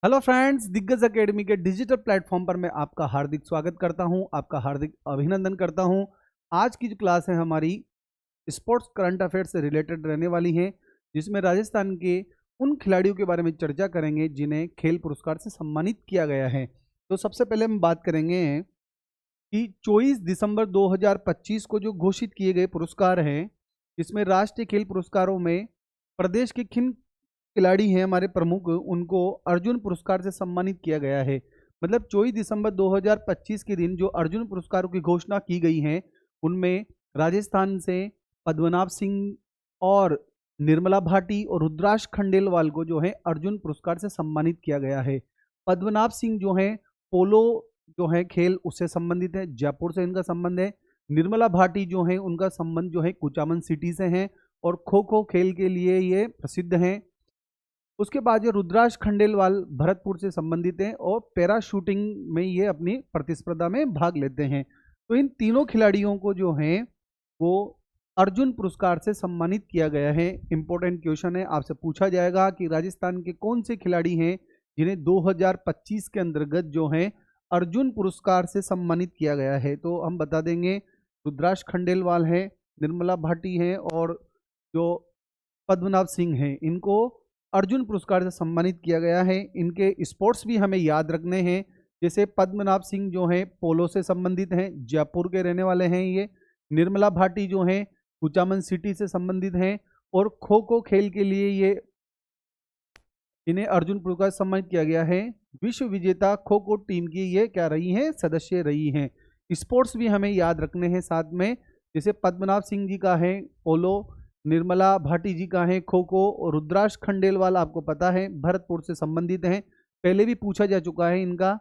Hello friends, दिग्गज academy के digital platform पर मैं आपका हार्दिक स्वागत करता हूं, आपका हार्दिक अभिनंदन करता हूं। आज की जो क्लास है हमारी स्पोर्ट्स करंट अफेयर से रिलेटेड रहने वाली है, जिसमें राजस्थान के उन खिलाड़ियों के बारे में चर्चा करेंगे जिन्हें खेल पुरस्कार से सम्मानित किया गया है। तो सबसे पहले हम बात करेंगे कि 24 दिसंबर 2025 को जो घोषित किए गए पुरस्कार हैं, जिसमें राष्ट्रीय खेल पुरस्कारों में प्रदेश के किन खिलाड़ी हैं हमारे प्रमुख, उनको अर्जुन पुरस्कार से सम्मानित किया गया है। मतलब 24 दिसंबर 2025 के दिन जो अर्जुन पुरस्कारों की घोषणा की गई है, उनमें राजस्थान से पद्मनाभ सिंह और निर्मला भाटी और रुद्राक्ष खंडेलवाल को जो है अर्जुन पुरस्कार से सम्मानित किया गया है। पद्मनाभ सिंह जो है पोलो जो है खेल उससे संबंधित है, जयपुर से इनका संबंध है। निर्मला भाटी जो है उनका संबंध जो है कुचामन सिटी से है और खो खो खेल के लिए ये प्रसिद्ध हैं। उसके बाद ये रुद्राक्ष खंडेलवाल भरतपुर से संबंधित हैं और पैरा शूटिंग में ये अपनी प्रतिस्पर्धा में भाग लेते हैं। तो इन तीनों खिलाड़ियों को जो है वो अर्जुन पुरस्कार से सम्मानित किया गया है। इंपॉर्टेंट क्वेश्चन है, आपसे पूछा जाएगा कि राजस्थान के कौन से खिलाड़ी हैं जिन्हें 2025 के अंतर्गत जो है अर्जुन पुरस्कार से सम्मानित किया गया है। तो हम बता देंगे, रुद्राक्ष खंडेलवाल है, निर्मला भाटी है और जो पद्मनाभ सिंह हैं, इनको अर्जुन पुरस्कार से सम्मानित किया गया है। इनके स्पोर्ट्स भी हमें याद रखने हैं, जैसे पद्मनाभ सिंह जो हैं पोलो से संबंधित हैं, जयपुर के रहने वाले हैं ये। निर्मला भाटी जो हैं कुचामन सिटी से संबंधित हैं और खो खो खेल के लिए ये इन्हें अर्जुन पुरस्कार से सम्मानित किया गया है। विश्व विजेता खो खो टीम की ये क्या रही हैं, सदस्य रही हैं। स्पोर्ट्स भी हमें याद रखने हैं साथ में, जैसे पद्मनाभ सिंह जी का है पोलो, निर्मला भाटी जी का है खो खो और रुद्राक्ष खंडेलवाल आपको पता है भरतपुर से संबंधित हैं। पहले भी पूछा जा चुका है इनका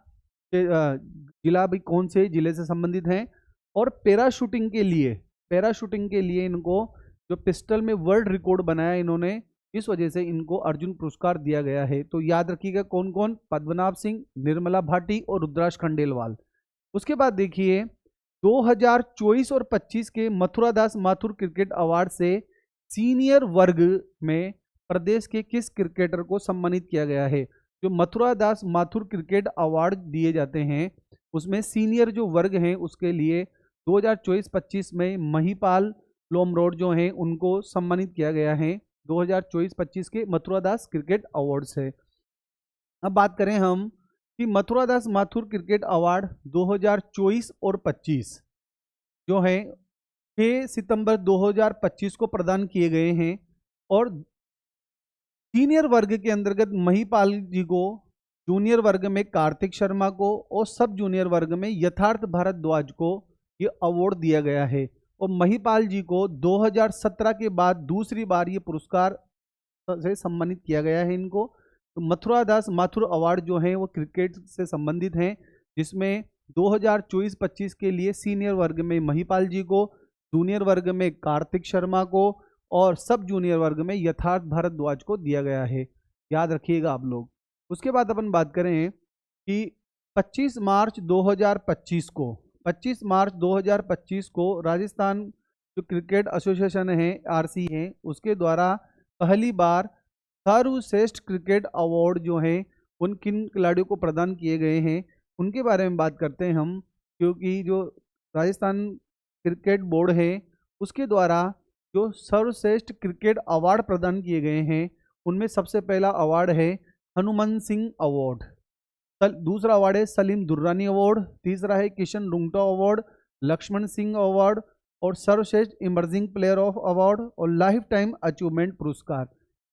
जिला भी कौन से जिले से संबंधित हैं। और पैराशूटिंग के लिए इनको जो पिस्टल में वर्ल्ड रिकॉर्ड बनाया इन्होंने, इस वजह से इनको अर्जुन पुरस्कार दिया गया है। तो याद रखिएगा कौन कौन, पद्मनाभ सिंह, निर्मला भाटी और रुद्राक्ष खंडेलवाल। उसके बाद देखिए 2024 और 25 के मथुरा दास माथुर क्रिकेट अवार्ड से सीनियर वर्ग में प्रदेश के किस क्रिकेटर को सम्मानित किया गया है। जो मथुरा दास माथुर क्रिकेट अवार्ड दिए जाते हैं उसमें सीनियर जो वर्ग हैं उसके लिए 2024-25 में महिपाल लोमरोड जो हैं उनको सम्मानित किया गया है 2024-25 के मथुरा दास क्रिकेट अवार्ड से। अब बात करें हम कि मथुरा दास माथुर क्रिकेट अवार्ड 2024 और 25 जो है 6 सितंबर 2025 को प्रदान किए गए हैं और सीनियर वर्ग के अंतर्गत महिपाल जी को, जूनियर वर्ग में कार्तिक शर्मा को और सब जूनियर वर्ग में यथार्थ भारद्वाज को ये अवार्ड दिया गया है। और महिपाल जी को 2017 के बाद दूसरी बार ये पुरस्कार से सम्मानित किया गया है इनको। तो मथुरा दास माथुर अवार्ड जो है वो क्रिकेट से संबंधित हैं, जिसमें 2024-25 के लिए सीनियर वर्ग में महिपाल जी को, जूनियर वर्ग में कार्तिक शर्मा को और सब जूनियर वर्ग में यथार्थ भारद्वाज को दिया गया है। याद रखिएगा आप लोग। उसके बाद अपन बात करें कि 25 मार्च 2025 को राजस्थान जो क्रिकेट एसोसिएशन है आरसी है, उसके द्वारा पहली बार सर्वश्रेष्ठ क्रिकेट अवार्ड जो है उन किन खिलाड़ियों को प्रदान किए गए हैं उनके बारे में बात करते हैं हम। क्योंकि जो राजस्थान क्रिकेट बोर्ड है उसके द्वारा जो सर्वश्रेष्ठ क्रिकेट अवार्ड प्रदान किए गए हैं उनमें सबसे पहला अवार्ड है हनुमान सिंह अवार्ड, दूसरा अवार्ड है सलीम दुर्रानी अवार्ड, तीसरा है किशन रुंगटा अवार्ड, लक्ष्मण सिंह अवार्ड और सर्वश्रेष्ठ इमर्जिंग प्लेयर ऑफ अवार्ड और लाइफ टाइम अचीवमेंट पुरस्कार।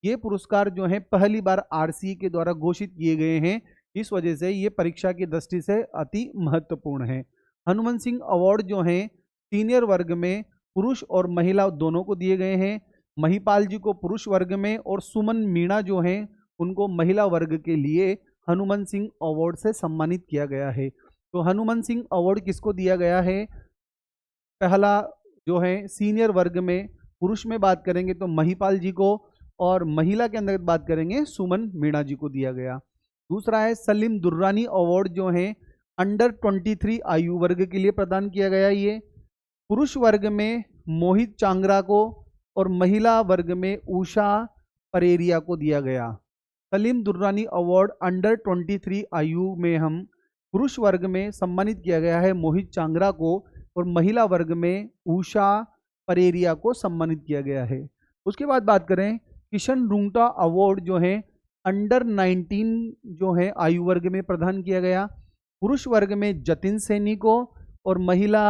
ये पुरस्कार जो है पहली बार आरसीए के द्वारा घोषित किए गए हैं, इस वजह से ये परीक्षा की दृष्टि से अति महत्वपूर्ण है। हनुमान सिंह अवार्ड जो है सीनियर वर्ग में पुरुष और महिला दोनों को दिए गए हैं। महिपाल जी को पुरुष वर्ग में और सुमन मीणा जो हैं उनको महिला वर्ग के लिए हनुमान सिंह अवार्ड से सम्मानित किया गया है। तो हनुमान सिंह अवार्ड किसको दिया गया है, पहला जो है सीनियर वर्ग में पुरुष में बात करेंगे तो महिपाल जी को और महिला के अंदर बात करेंगे सुमन मीणा जी को दिया गया। दूसरा है सलीम दुर्रानी अवार्ड जो है अंडर 23 आयु वर्ग के लिए प्रदान किया गया। ये पुरुष वर्ग में मोहित चांगरा को और महिला वर्ग में उषा परेरिया को दिया गया। सलीम दुर्रानी अवार्ड अंडर 23 आयु में हम पुरुष वर्ग में सम्मानित किया गया है मोहित चांगरा को, और महिला वर्ग में उषा परेरिया को सम्मानित किया गया है। उसके बाद बात करें किशन रुंगटा अवार्ड जो है अंडर 19 जो है आयु वर्ग में प्रदान किया गया। पुरुष वर्ग में जतिन सैनी को और महिला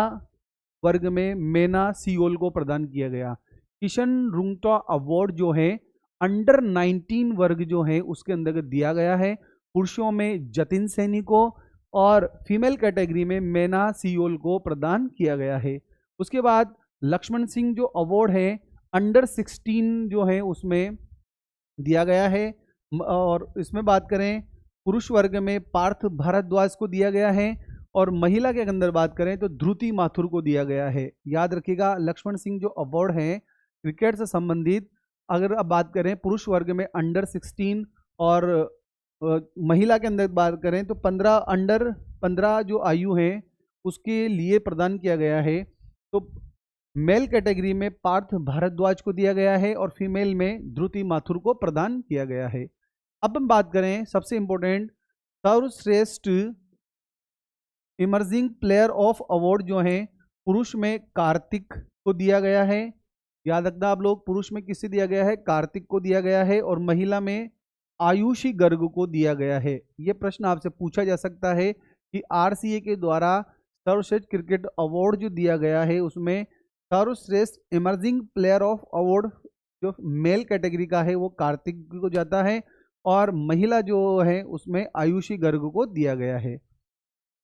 वर्ग में मेना सियोल को प्रदान किया गया। किशन रुंगटा अवार्ड जो है अंडर 19 वर्ग जो है उसके अंतर्गत दिया गया है। पुरुषों में जतिन सैनी को और फीमेल कैटेगरी में मेना सियोल को प्रदान किया गया है। उसके बाद लक्ष्मण सिंह जो अवार्ड है अंडर 16 जो है उसमें दिया गया है, और इसमें बात करें पुरुष वर्ग में पार्थ भारद्वाज को दिया गया है, और महिला के अंदर बात करें तो ध्रुति माथुर को दिया गया है। याद रखिएगा लक्ष्मण सिंह जो अवार्ड है क्रिकेट से संबंधित, अगर अब बात करें पुरुष वर्ग में अंडर 16 और महिला के अंदर बात करें तो 15 जो आयु है उसके लिए प्रदान किया गया है। तो मेल कैटेगरी में पार्थ भारद्वाज को दिया गया है और फीमेल में ध्रुति माथुर को प्रदान किया गया है। अब हम बात करें सबसे इंपॉर्टेंट सर्वश्रेष्ठ इमर्जिंग प्लेयर ऑफ अवार्ड जो है पुरुष में कार्तिक को दिया गया है। याद रखना आप लोग, पुरुष में किसे दिया गया है? कार्तिक को दिया गया है, और महिला में आयुषी गर्ग को दिया गया है। ये प्रश्न आपसे पूछा जा सकता है कि आरसीए के द्वारा सर्वश्रेष्ठ क्रिकेट अवार्ड जो दिया गया है उसमें सर्वश्रेष्ठ इमर्जिंग प्लेयर ऑफ अवार्ड जो मेल कैटेगरी का है वो कार्तिक को जाता है, और महिला जो है उसमें आयुषी गर्ग को दिया गया है।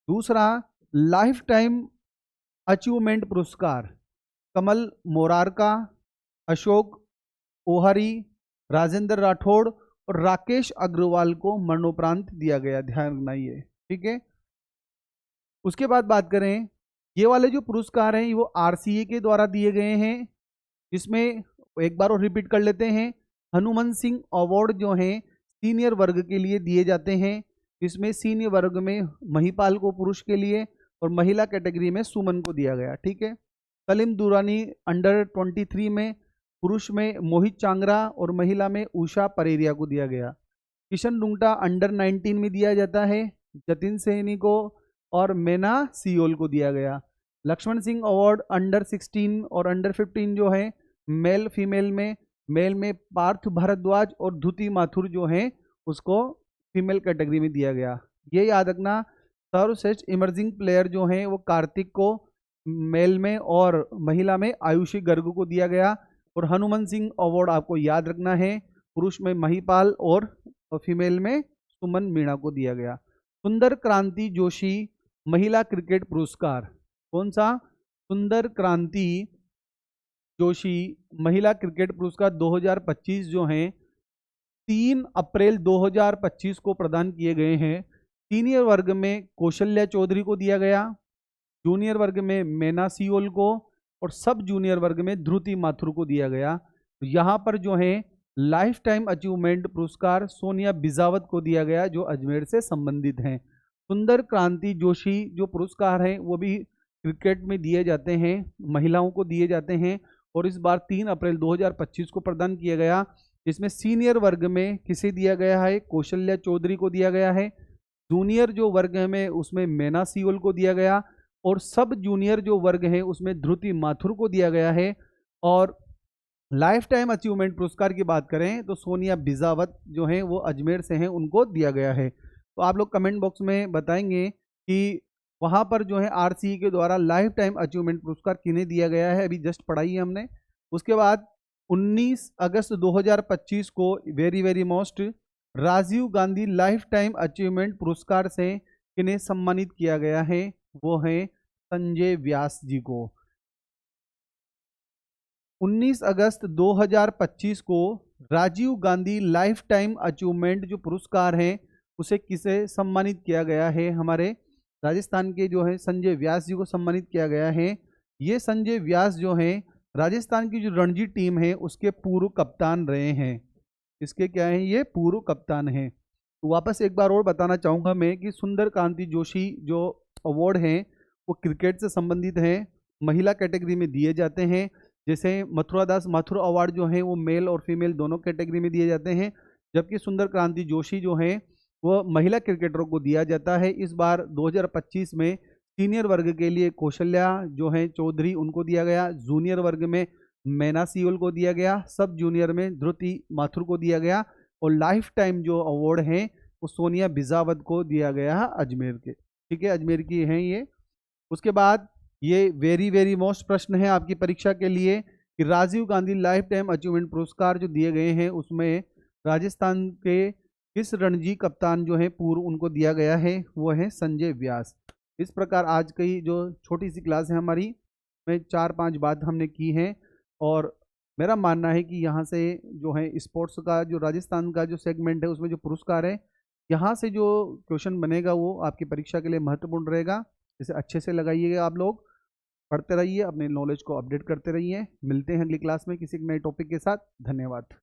दूसरा, लाइफ टाइम अचीवमेंट पुरस्कार कमल मोरारका, अशोक ओहरी, राजेंद्र राठौड़ और राकेश अग्रवाल को मरणोपरांत दिया गया। ध्यान रखना ये, ठीक है। उसके बाद बात करें ये वाले जो पुरस्कार हैं वो आरसीए के द्वारा दिए गए हैं। इसमें एक बार और रिपीट कर लेते हैं, हनुमान सिंह अवार्ड जो हैं सीनियर वर्ग के लिए दिए जाते हैं। इसमें सीनियर वर्ग में महिपाल को पुरुष के लिए और महिला कैटेगरी में सुमन को दिया गया, ठीक है। सलीम दुरानी अंडर 23 में, पुरुष में मोहित चांगरा और महिला में उषा परेरिया को दिया गया। किशन रुंगटा अंडर 19 में दिया जाता है, जतिन सैनी को और मेना सियोल को दिया गया। लक्ष्मण सिंह अवार्ड अंडर 16 और अंडर 15 जो है मेल फीमेल में, मेल में पार्थ भारद्वाज और ध्रुति माथुर जो है उसको फीमेल कैटेगरी में दिया गया। ये याद रखना, सर्वश्रेष्ठ इमर्जिंग प्लेयर जो है वो कार्तिक को मेल में और महिला में आयुषी गर्ग को दिया गया, और हनुमान सिंह अवार्ड आपको याद रखना है, पुरुष में महिपाल और फीमेल में सुमन मीणा को दिया गया। सुंदर क्रांति जोशी महिला क्रिकेट पुरस्कार, कौन सा? सुंदर क्रांति जोशी महिला क्रिकेट पुरस्कार 2025 जो हैं 3 अप्रैल 2025 को प्रदान किए गए हैं। सीनियर वर्ग में कौशल्या चौधरी को दिया गया, जूनियर वर्ग में मेना सियोल को और सब जूनियर वर्ग में ध्रुति माथुर को दिया गया। तो यहाँ पर जो है लाइफ टाइम अचीवमेंट पुरस्कार सोनिया बिजावत को दिया गया जो अजमेर से संबंधित हैं। सुंदर क्रांति जोशी जो पुरस्कार हैं वो भी क्रिकेट में दिए जाते हैं, महिलाओं को दिए जाते हैं, और इस बार 3 अप्रैल 2025 को प्रदान किया गया। इसमें सीनियर वर्ग में किसे दिया गया है? कौशल्या चौधरी को दिया गया है। जूनियर जो वर्ग में उसमें मेना सियोल को दिया गया, और सब जूनियर जो वर्ग है उसमें ध्रुति माथुर को दिया गया है। और लाइफ टाइम अचीवमेंट पुरस्कार की बात करें तो सोनिया बिजावत जो हैं वो अजमेर से हैं, उनको दिया गया है। तो आप लोग कमेंट बॉक्स में बताएंगे कि वहाँ पर जो है आरसीई के द्वारा लाइफ टाइम अचीवमेंट पुरस्कार किन्हें दिया गया है, अभी जस्ट पढ़ाई है हमने। उसके बाद 19 अगस्त 2025 को very very most Rajiv Gandhi life time achievement पुरस्कार से किन्हें सम्मानित किया गया है? वो है संजय व्यास जी को। 19 अगस्त 2025 को Rajiv Gandhi life time achievement जो पुरस्कार है उसे किसे सम्मानित किया गया है? हमारे राजस्थान के जो है संजय व्यास जी को सम्मानित किया गया है। ये संजय व्यास जो हैं राजस्थान की जो रणजी टीम है उसके पूर्व कप्तान रहे हैं। इसके क्या हैं? ये पूर्व कप्तान हैं। तो वापस एक बार और बताना चाहूँगा मैं कि सुंदर क्रांति जोशी जो अवार्ड हैं वो क्रिकेट से संबंधित हैं, महिला कैटेगरी में दिए जाते हैं। जैसे मथुरा दास माथुर अवार्ड जो हैं वो मेल और फीमेल दोनों कैटेगरी में दिए जाते हैं। जबकि सुंदर क्रांति जोशी जो हैं वो महिला क्रिकेटरों को दिया जाता है। इस बार 2025 में सीनियर वर्ग के लिए कौशल्या जो हैं चौधरी उनको दिया गया, जूनियर वर्ग में मैना सियोल को दिया गया, सब जूनियर में ध्रुति माथुर को दिया गया और लाइफ टाइम जो अवार्ड हैं वो सोनिया बिजावत को दिया गया है अजमेर के। ठीक है, अजमेर की हैं ये। उसके बाद ये वेरी वेरी मोस्ट प्रश्न है आपकी परीक्षा के लिए कि Rajiv Gandhi life time achievement पुरस्कार जो दिए गए हैं उसमें राजस्थान के किस रणजी कप्तान जो है पूर्व उनको दिया गया है, वो है संजय व्यास। इस प्रकार आज की जो छोटी सी क्लास है हमारी में 4-5 बात हमने की हैं और मेरा मानना है कि यहाँ से जो है स्पोर्ट्स का जो राजस्थान का जो सेगमेंट है उसमें जो पुरस्कार है यहाँ से जो क्वेश्चन बनेगा वो आपकी परीक्षा के लिए महत्वपूर्ण रहेगा। इसे अच्छे से लगाइएगा, आप लोग पढ़ते रहिए, अपने नॉलेज को अपडेट करते रहिए। मिलते हैं अगली क्लास में किसी नए टॉपिक के साथ। धन्यवाद।